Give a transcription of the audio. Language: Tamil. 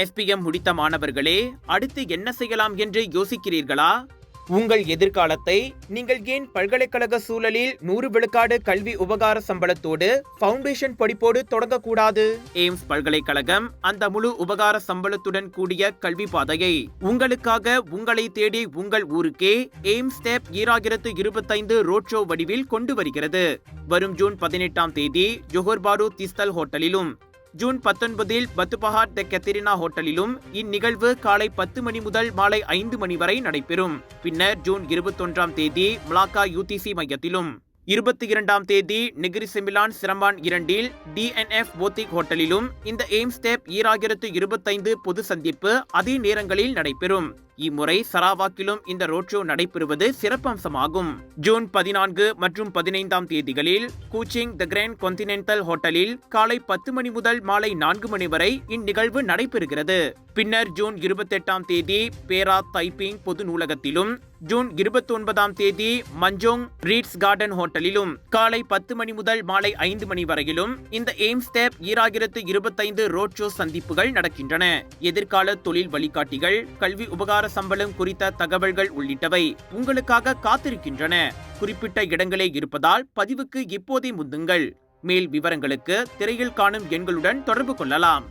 FPM முடித்த மாணவர்களே, அடுத்து என்ன செய்யலாம் என்று யோசிக்கிறீர்களா? உங்கள் எதிர்காலத்தை நீங்கள் ஏன் பல்கலைக்கழக சூழலில் 100 விழுக்காடு கல்வி உபகார சம்பளத்தோடு ஃபவுண்டேஷன் படிப்போடு தொடங்கக்கூடாது? எய்ம்ஸ் பல்கலைக்கழகம் அந்த முழு உபகார சம்பளத்துடன் கூடிய கல்வி பாதையை உங்களுக்காக உங்களை தேடி உங்கள் ஊருக்கே எய்ம்ஸ் ஸ்டெப் 2025 ரோட் ஷோ வடிவில் கொண்டு வருகிறது. வரும் ஜூன் 18ஆம் தேதி ஜோஹர் பாரு திஸ்தல் ஹோட்டலிலும், ஜூன் 19இல் பத்துபஹார் த கெத்தரினா ஹோட்டலிலும் இந்நிகழ்வு காலை 10 மணி முதல் மாலை 5 மணி வரை நடைபெறும். பின்னர் ஜூன் 21ஆம் தேதி மலாக்கா UTC மையத்திலும், 22ஆம் தேதி நெகிரி செமிலான் சிரம்பான் 2இல் DNF போத்திக் ஹோட்டலிலும் இந்த எய்ம்ஸ் ஸ்டெப் 2025 பொது சந்திப்பு அதே நேரங்களில் நடைபெறும். இம்முறை சராவாக்கிலும் இந்த ரோட் ஷோ நடைபெறுவது சிறப்பம்சமாகும். ஜூன் 14 மற்றும் 15ஆம் தேதிகளில் கூச்சிங் த கிராண்ட் கான்டினென்டல் ஹோட்டலில் காலை 10 மணி முதல் மாலை 4 மணி வரை இந்நிகழ்வு நடைபெறுகிறது. பின்னர் ஜூன் 28ஆம் தேதி பேரா தைப்பிங் பொது நூலகத்திலும், ஜூன் 29ஆம் தேதி மஞ்சோங் ரீட்ஸ் கார்டன் ஹோட்டலிலும் காலை 10 மணி முதல் மாலை 5 மணி வரையிலும் இந்த எய்ம்ஸ் ஸ்டெப் 2025 ரோட் ஷோ சந்திப்புகள் நடக்கின்றன. எதிர்கால தொழில் வழிகாட்டிகள், கல்வி உபகார சம்பளம் குறித்த தகவல்கள் உள்ளிட்டவை உங்களுக்காக காத்திருக்கின்றன. குறிப்பிட்ட இடங்களே இருப்பதால் பதிவுக்கு இப்போதே முந்துங்கள். மேல் விவரங்களுக்கு திரையில் காணும் எண்களுடன் தொடர்பு கொள்ளலாம்.